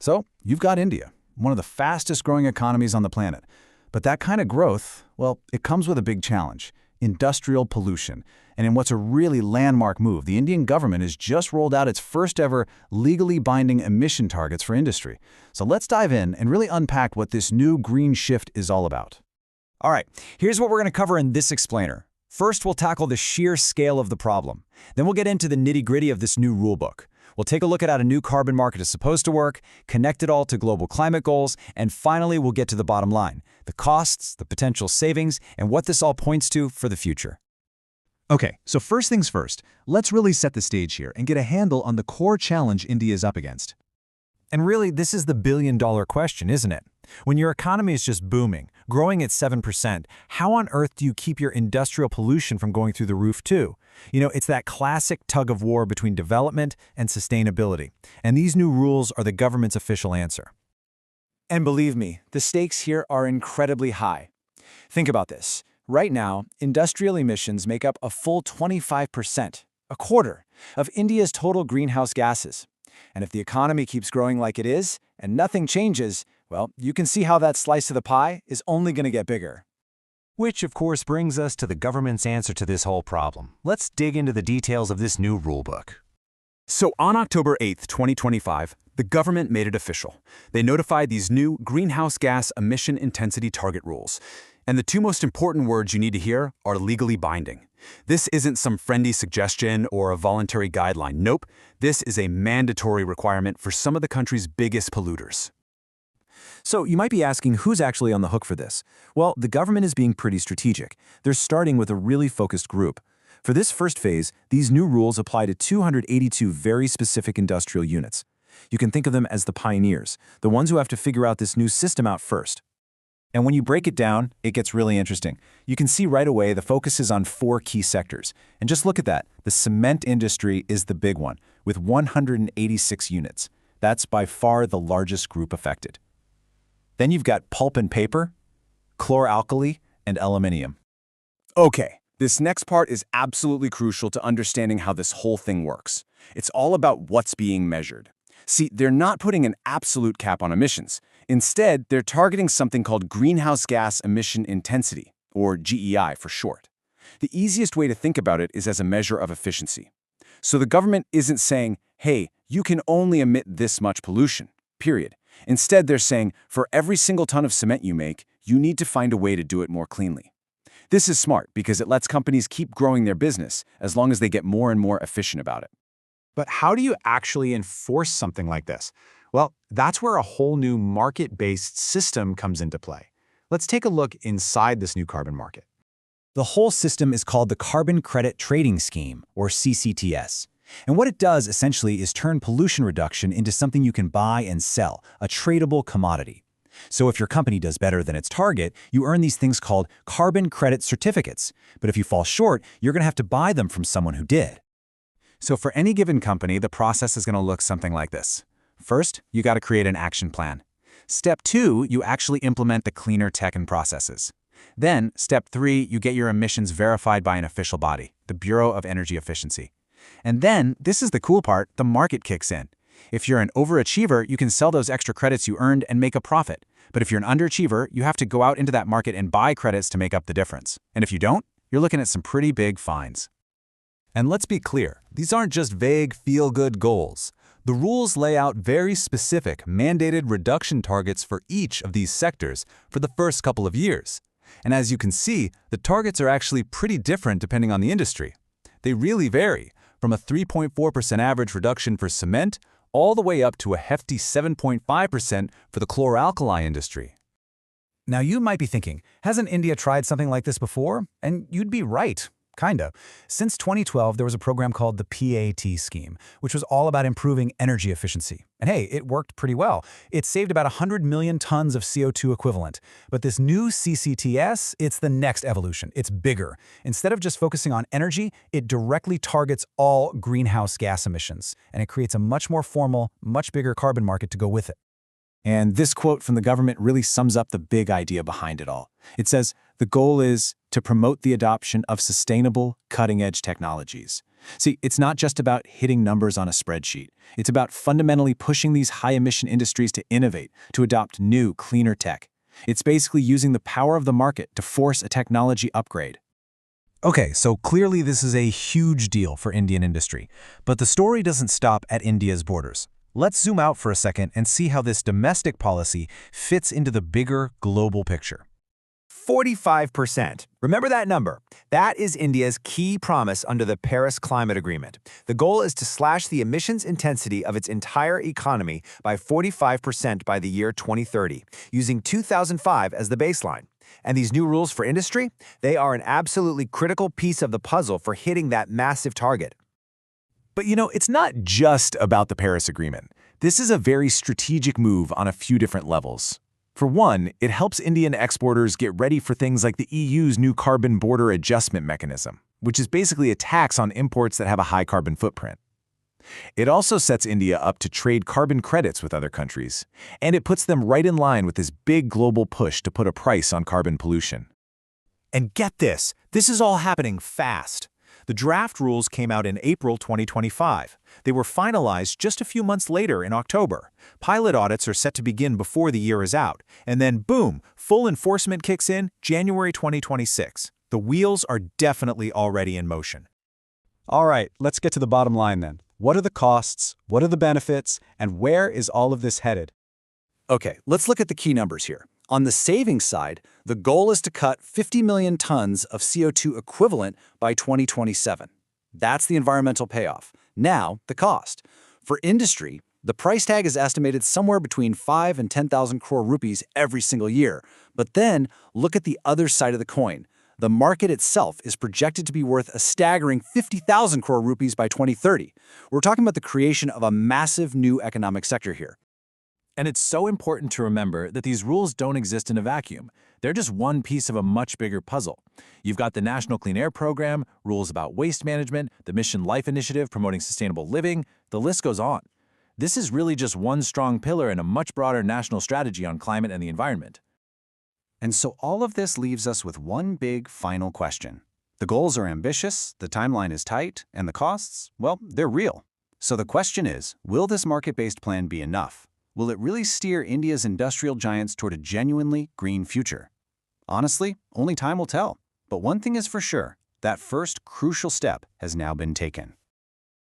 So you've got India, one of the fastest growing economies on the planet. But that kind of growth, well, it comes with a big challenge: industrial pollution. And in what's a really landmark move, the Indian government has just rolled out its first ever legally binding emission targets for industry. So let's dive in and really unpack what this new green shift is all about. All right, here's what we're going to cover in this explainer. First, we'll tackle the sheer scale of the problem. Then we'll get into the nitty-gritty of this new rulebook. We'll take a look at how a new carbon market is supposed to work, connect it all to global climate goals, and finally we'll get to the bottom line: the costs, the potential savings, and what this all points to for the future. Okay, so first things first, let's really set the stage here and get a handle on the core challenge India is up against. And really, this is the billion-dollar question, isn't it? When your economy is just booming, growing at 7%, how on earth do you keep your industrial pollution from going through the roof too? It's that classic tug of war between development and sustainability. And these new rules are the government's official answer. And believe me, the stakes here are incredibly high. Think about this. Right now, industrial emissions make up a full 25%, a quarter, of India's total greenhouse gases. And if the economy keeps growing like it is, and nothing changes, well, you can see how that slice of the pie is only going to get bigger. Which, of course, brings us to the government's answer to this whole problem. Let's dig into the details of this new rulebook. So on October 8th, 2025, the government made it official. They notified these new greenhouse gas emission intensity target rules. And the two most important words you need to hear are legally binding. This isn't some friendly suggestion or a voluntary guideline. Nope, this is a mandatory requirement for some of the country's biggest polluters. So you might be asking, who's actually on the hook for this? Well, the government is being pretty strategic. They're starting with a really focused group. For this first phase, these new rules apply to 282 very specific industrial units. You can think of them as the pioneers, the ones who have to figure out this new system out first. And when you break it down, it gets really interesting. You can see right away the focus is on 4 key sectors. And just look at that. The cement industry is the big one, with 186 units. That's by far the largest group affected. Then you've got pulp and paper, chlor-alkali, and aluminium. Okay, this next part is absolutely crucial to understanding how this whole thing works. It's all about what's being measured. See, they're not putting an absolute cap on emissions. Instead, they're targeting something called greenhouse gas emission intensity, or GEI for short. The easiest way to think about it is as a measure of efficiency. So the government isn't saying, hey, you can only emit this much pollution, period. Instead, they're saying, for every single ton of cement you make, you need to find a way to do it more cleanly. This is smart because it lets companies keep growing their business as long as they get more and more efficient about it. But how do you actually enforce something like this? Well, that's where a whole new market-based system comes into play. Let's take a look inside this new carbon market. The whole system is called the Carbon Credit Trading Scheme, or CCTS. And what it does essentially is turn pollution reduction into something you can buy and sell, a tradable commodity. So if your company does better than its target, you earn these things called carbon credit certificates. But if you fall short, you're going to have to buy them from someone who did. So for any given company, the process is going to look something like this. First, you got to create an action plan. Step 2, you actually implement the cleaner tech and processes. Then, Step 3, you get your emissions verified by an official body, the Bureau of Energy Efficiency. And then, this is the cool part, the market kicks in. If you're an overachiever, you can sell those extra credits you earned and make a profit. But if you're an underachiever, you have to go out into that market and buy credits to make up the difference. And if you don't, you're looking at some pretty big fines. And let's be clear, these aren't just vague feel-good goals. The rules lay out very specific, mandated reduction targets for each of these sectors for the first couple of years. And as you can see, the targets are actually pretty different depending on the industry. They really vary, from a 3.4% average reduction for cement all the way up to a hefty 7.5% for the chlor-alkali industry. Now you might be thinking, hasn't India tried something like this before? And you'd be right. Kinda. Since 2012, there was a program called the PAT scheme, which was all about improving energy efficiency. And hey, it worked pretty well. It saved about 100 million tons of CO2 equivalent. But this new CCTS, it's the next evolution. It's bigger. Instead of just focusing on energy, it directly targets all greenhouse gas emissions. And it creates a much more formal, much bigger carbon market to go with it. And this quote from the government really sums up the big idea behind it all. It says, the goal is to promote the adoption of sustainable, cutting-edge technologies. See, it's not just about hitting numbers on a spreadsheet. It's about fundamentally pushing these high-emission industries to innovate, to adopt new, cleaner tech. It's basically using the power of the market to force a technology upgrade. Okay, so clearly this is a huge deal for Indian industry. But the story doesn't stop at India's borders. Let's zoom out for a second and see how this domestic policy fits into the bigger global picture. 45%. Remember that number. That is India's key promise under the Paris Climate Agreement. The goal is to slash the emissions intensity of its entire economy by 45% by the year 2030, using 2005 as the baseline. And these new rules for industry, they are an absolutely critical piece of the puzzle for hitting that massive target. But it's not just about the Paris Agreement. This is a very strategic move on a few different levels. For one, it helps Indian exporters get ready for things like the EU's new carbon border adjustment mechanism, which is basically a tax on imports that have a high carbon footprint. It also sets India up to trade carbon credits with other countries, and it puts them right in line with this big global push to put a price on carbon pollution. And get this is all happening fast. The draft rules came out in April 2025. They were finalized just a few months later in October. Pilot audits are set to begin before the year is out. And then, boom, full enforcement kicks in January 2026. The wheels are definitely already in motion. All right, let's get to the bottom line then. What are the costs, what are the benefits, and where is all of this headed? Okay, let's look at the key numbers here. On the savings side, the goal is to cut 50 million tons of CO2 equivalent by 2027. That's the environmental payoff. Now, the cost. For industry, the price tag is estimated somewhere between 5 and 10,000 crore rupees every single year. But then, look at the other side of the coin. The market itself is projected to be worth a staggering 50,000 crore rupees by 2030. We're talking about the creation of a massive new economic sector here. And it's so important to remember that these rules don't exist in a vacuum. They're just one piece of a much bigger puzzle. You've got the National Clean Air Program, rules about waste management, the Mission Life Initiative promoting sustainable living, the list goes on. This is really just one strong pillar in a much broader national strategy on climate and the environment. And so all of this leaves us with one big final question. The goals are ambitious, the timeline is tight, and the costs, well, they're real. So the question is, will this market-based plan be enough? Will it really steer India's industrial giants toward a genuinely green future? Honestly, only time will tell. But one thing is for sure, that first crucial step has now been taken.